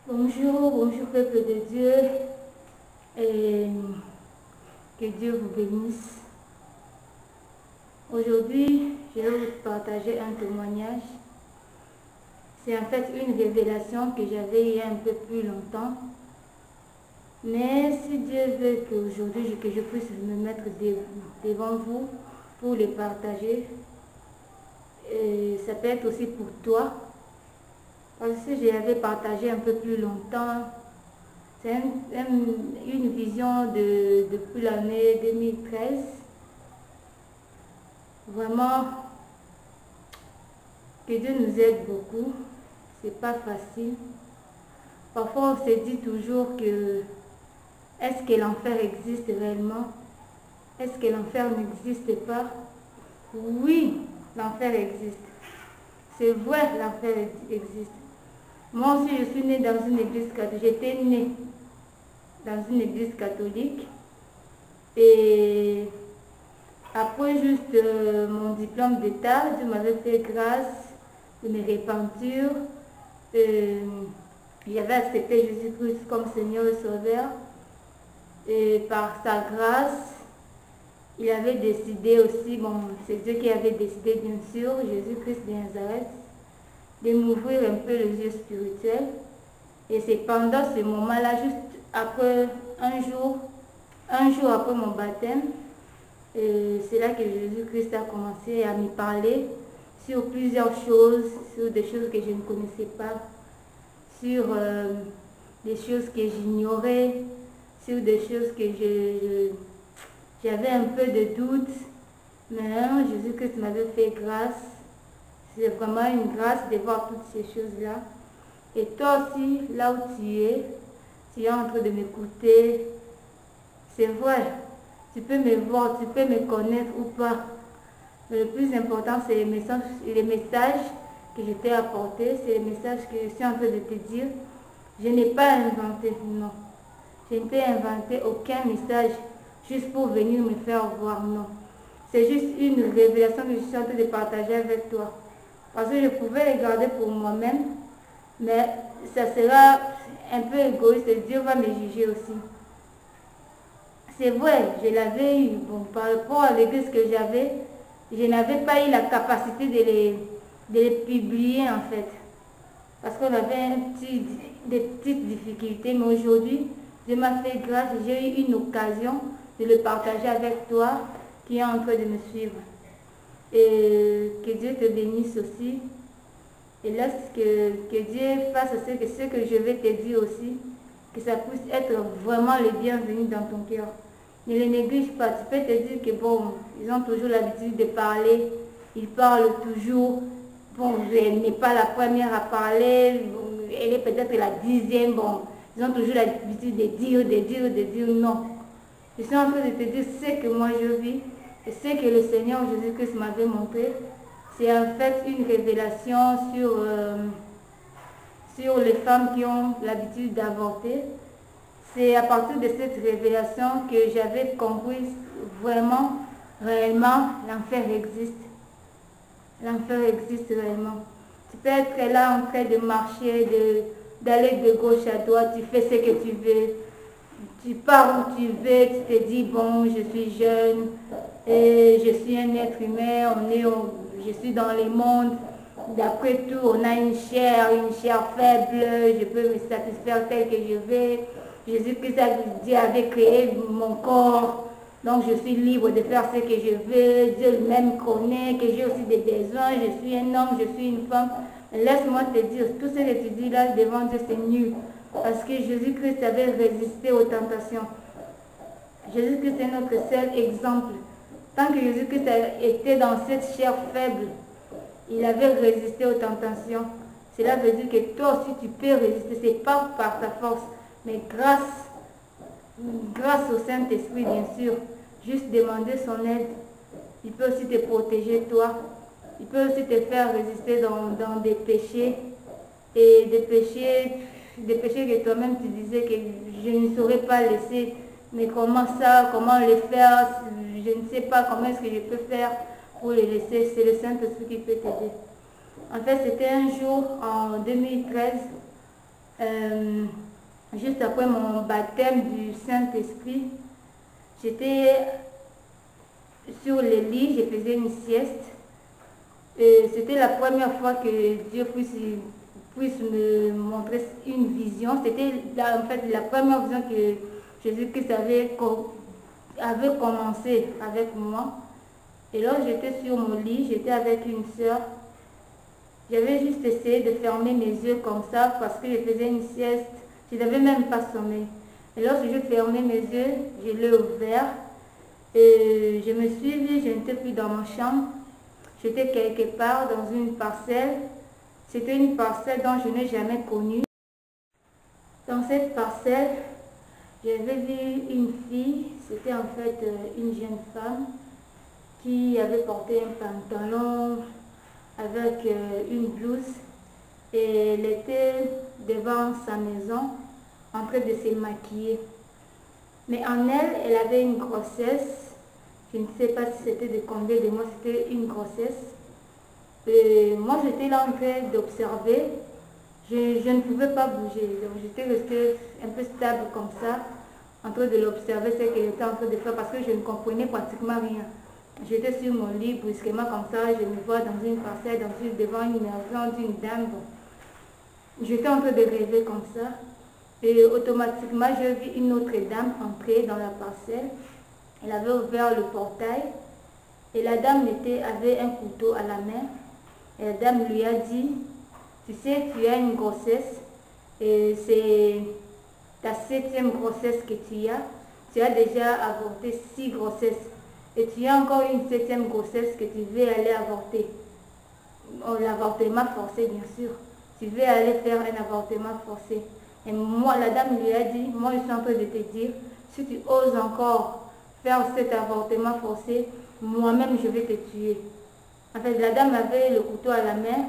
Bonjour, bonjour peuple de Dieu, et que Dieu vous bénisse. Aujourd'hui, je vais vous partager un témoignage. C'est en fait une révélation que j'avais il y a un peu plus longtemps. Mais si Dieu veut qu'aujourd'hui que je puisse me mettre devant vous pour les partager, ça peut être aussi pour toi. Parce que je l'avais partagé un peu plus longtemps. C'est une vision depuis l'année 2013. Vraiment, que Dieu nous aide beaucoup. C'est pas facile. Parfois, on se dit toujours que est-ce que l'enfer existe réellement? Est-ce que l'enfer n'existe pas? Oui, l'enfer existe. C'est vrai, l'enfer existe. Moi aussi, je suis née dans une église catholique. J'étais née dans une église catholique. Et après juste mon diplôme d'État, Dieu m'avait fait grâce de mes repentures. J'avais accepté Jésus-Christ comme Seigneur et Sauveur. Et par sa grâce, il avait décidé aussi, bon, c'est Dieu qui avait décidé bien sûr, Jésus-Christ de Nazareth, de m'ouvrir un peu les yeux spirituels. Et c'est pendant ce moment-là, juste après un jour après mon baptême, c'est là que Jésus-Christ a commencé à me parler sur plusieurs choses, sur des choses que je ne connaissais pas, sur des choses que j'ignorais, sur des choses que j'avais un peu de doute. Mais Jésus-Christ m'avait fait grâce. C'est vraiment une grâce de voir toutes ces choses-là. Et toi aussi, là où tu es en train de m'écouter, c'est vrai, tu peux me voir, tu peux me connaître ou pas. Mais le plus important, c'est les messages que je t'ai apportés, c'est les messages que je suis en train de te dire. Je n'ai pas inventé, non. Je ne t'ai inventé aucun message juste pour venir me faire voir, non. C'est juste une révélation que je suis en train de partager avec toi. Parce que je pouvais les garder pour moi-même, mais ça sera un peu égoïste et Dieu va me juger aussi. C'est vrai, je l'avais eu. Bon, par rapport à l'église que j'avais, je n'avais pas eu la capacité de les publier en fait. Parce qu'on avait des petites difficultés, mais aujourd'hui, Dieu m'a fait grâce et j'ai eu une occasion de le partager avec toi qui est en train de me suivre. Et que Dieu te bénisse aussi. Et laisse que Dieu fasse ce que je vais te dire aussi, que ça puisse être vraiment le bienvenu dans ton cœur. Ne les néglige pas. Tu peux te dire que bon, ils ont toujours l'habitude de parler, ils parlent toujours. Bon, elle n'est pas la première à parler, elle est peut-être la 10e. Bon, ils ont toujours l'habitude de dire non. Je suis en train de te dire ce que moi je vis et ce que le Seigneur Jésus-Christ m'avait montré. C'est en fait une révélation sur les femmes qui ont l'habitude d'avorter. C'est à partir de cette révélation que j'avais compris vraiment, réellement, l'enfer existe. L'enfer existe réellement. Tu peux être là en train de marcher, d'aller de gauche à droite, tu fais ce que tu veux. Tu pars où tu veux, tu te dis, bon, je suis jeune, et je suis un être humain, je suis dans le monde. D'après tout, on a une chair faible, je peux me satisfaire tel que je veux. Jésus-Christ avait créé mon corps, donc je suis libre de faire ce que je veux. Dieu lui-même connaît que j'ai aussi des besoins, je suis un homme, je suis une femme. Laisse-moi te dire, tout ce que tu dis là devant Dieu, c'est nul. Parce que Jésus-Christ avait résisté aux tentations. Jésus-Christ est notre seul exemple. Tant que Jésus-Christ était dans cette chair faible, il avait résisté aux tentations. Cela veut dire que toi aussi tu peux résister. Ce n'est pas par ta force, mais grâce au Saint-Esprit, bien sûr. Juste demander son aide. Il peut aussi te protéger toi. Il peut aussi te faire résister dans des péchés. Et des péchés que toi-même tu disais que je ne saurais pas laisser. Mais comment le faire? Je ne sais pas comment est-ce que je peux faire pour les laisser. C'est le Saint-Esprit qui peut t'aider. En fait, c'était un jour en 2013 Juste après mon baptême du Saint-Esprit, j'étais sur le lit, je faisais une sieste. C'était la première fois que Dieu puisse me montrer une vision. C'était en fait la première vision que Jésus-Christ avait commencé avec moi. Et là, j'étais sur mon lit, j'étais avec une sœur. J'avais juste essayé de fermer mes yeux comme ça parce que je faisais une sieste. Je n'avais même pas sommeil. Et lorsque je fermais mes yeux, je l'ai ouvert. Et je me suis vue, je n'étais plus dans ma chambre. J'étais quelque part dans une parcelle. C'était une parcelle dont je n'ai jamais connu. Dans cette parcelle, j'avais vu une fille. C'était en fait une jeune femme qui avait porté un pantalon avec une blouse. Et elle était devant sa maison en train de se maquiller. Mais en elle, elle avait une grossesse. Je ne sais pas si c'était de combien de mois, c'était une grossesse. Et moi, j'étais là en train d'observer. Je ne pouvais pas bouger. Donc, j'étais restée un peu stable comme ça, en train de l'observer, ce qu'elle était en train de faire, parce que je ne comprenais pratiquement rien. J'étais sur mon lit, brusquement comme ça, je me vois dans une parcelle, devant une maison d'une dame. J'étais en train de rêver comme ça. Et automatiquement, j'ai vu une autre dame entrer dans la parcelle. Elle avait ouvert le portail. Et la dame avait un couteau à la main. Et la dame lui a dit, tu sais, tu as une grossesse. Et c'est ta 7e grossesse que tu as. Tu as déjà avorté 6 grossesses. Et tu as encore une 7e grossesse que tu veux aller avorter. L'avortement forcé, bien sûr. Tu veux aller faire un avortement forcé. Et moi, la dame lui a dit, moi je suis en train de te dire, si tu oses encore faire cet avortement forcé, moi-même je vais te tuer. En fait, la dame avait le couteau à la main.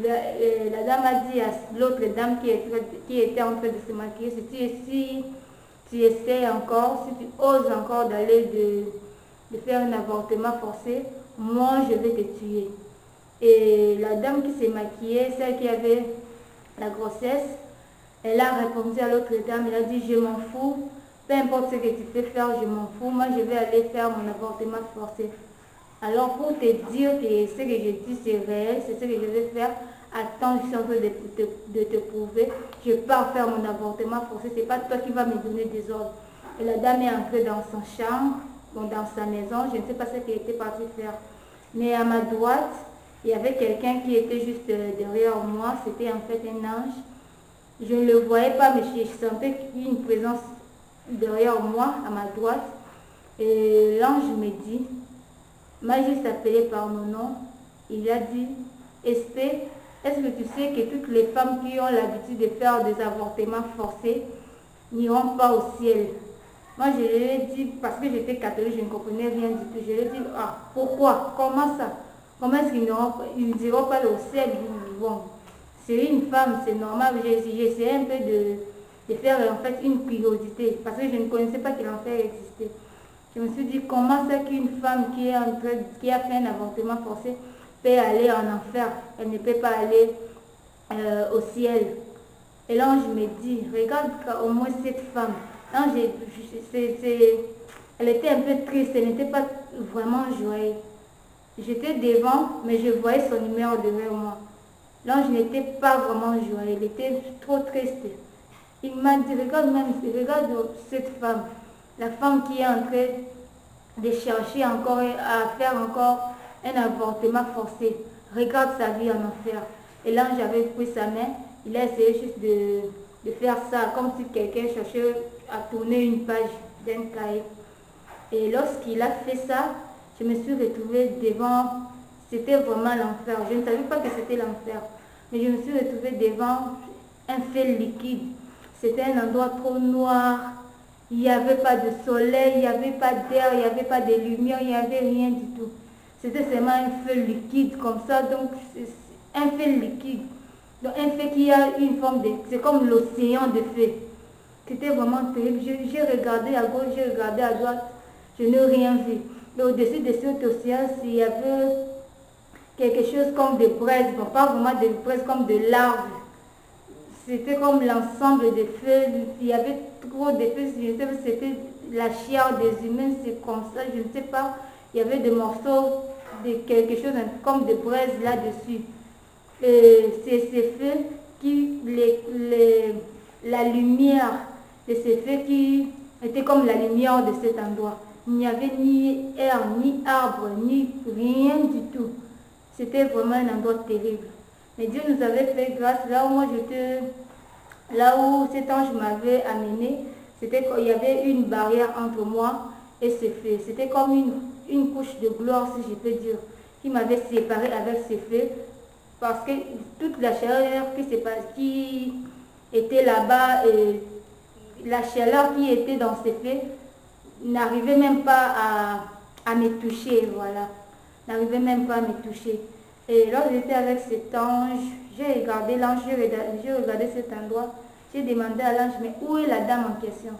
La dame a dit à l'autre dame qui était en train de se maquiller, si tu essaies encore, si tu oses encore d'aller de faire un avortement forcé, moi je vais te tuer. Et la dame qui s'est maquillée, celle qui avait la grossesse, elle a répondu à l'autre dame, elle a dit, je m'en fous, peu importe ce que tu peux faire, je m'en fous, moi je vais aller faire mon avortement forcé. Alors pour te dire que ce que je dis c'est réel, c'est ce que je vais faire, attends, je suis en train de te prouver, je pars faire mon avortement forcé, c'est pas toi qui vas me donner des ordres. Et la dame est entrée dans son chambre, dans sa maison, je ne sais pas ce qu'elle était partie faire. Mais à ma droite, il y avait quelqu'un qui était juste derrière moi, c'était en fait un ange. Je ne le voyais pas, mais je sentais une présence derrière moi, à ma droite. Et l'ange me dit, m'a juste appelé par mon nom. Il a dit, Espé, est-ce que tu sais que toutes les femmes qui ont l'habitude de faire des avortements forcés n'iront pas au ciel? Moi, je lui ai dit, parce que j'étais catholique, je ne comprenais rien du tout. Je lui ai dit, ah, pourquoi? Comment ça? Comment est-ce qu'ils n'iront pas au ciel? Bon, c'est une femme, c'est normal. J'ai essayé un peu de faire en fait une curiosité, parce que je ne connaissais pas que l'enfer existait. Je me suis dit, comment c'est qu'une femme qui a fait un avortement forcé peut aller en enfer? Elle ne peut pas aller au ciel. Et l'ange me dit, regarde au moins cette femme. L'ange, elle était un peu triste, elle n'était pas vraiment joyeuse. J'étais devant, mais je voyais son numéro derrière moi. L'ange n'était pas vraiment joyeux, il était trop triste. Il m'a dit, regarde cette femme, la femme qui est en train de chercher encore à faire encore un avortement forcé. Regarde sa vie en enfer. Et l'ange avait pris sa main, il a essayé juste de faire ça, comme si quelqu'un cherchait à tourner une page d'un cahier. Et lorsqu'il a fait ça, je me suis retrouvée devant, c'était vraiment l'enfer. Je ne savais pas que c'était l'enfer, mais je me suis retrouvée devant un feu liquide. C'était un endroit trop noir, il n'y avait pas de soleil, il n'y avait pas d'air, il n'y avait pas de lumière, il n'y avait rien du tout. C'était seulement un feu liquide comme ça, donc un feu liquide. Donc un feu qui a une forme de, c'est comme l'océan de feu. C'était vraiment terrible. J'ai regardé à gauche, j'ai regardé à droite, je n'ai rien vu. Mais au-dessus de cet océan, il y avait quelque chose comme des braises, bon, pas vraiment des braises, comme de larves. c'était comme l'ensemble des feux. Il y avait trop de feux. Je ne sais pas si c'était la chair des humains, c'est comme ça, je ne sais pas. Il y avait des morceaux de quelque chose comme de braise là-dessus. C'est ces feux qui, la lumière de ces feux qui était comme la lumière de cet endroit. Il n'y avait ni air, ni arbre, ni rien du tout. C'était vraiment un endroit terrible. Mais Dieu nous avait fait grâce. Là où moi là où cet ange m'avait amené, c'était qu'il y avait une barrière entre moi et ce feu. C'était comme une couche de gloire, si je peux dire, qui m'avait séparé avec ce feu. Parce que toute la chaleur qui était là-bas, la chaleur qui était dans ce feu, n'arrivait même pas à me toucher, voilà. N'arrivait même pas à me toucher. Et lorsque j'étais avec cet ange, j'ai regardé l'ange, j'ai regardé cet endroit, j'ai demandé à l'ange, mais où est la dame en question?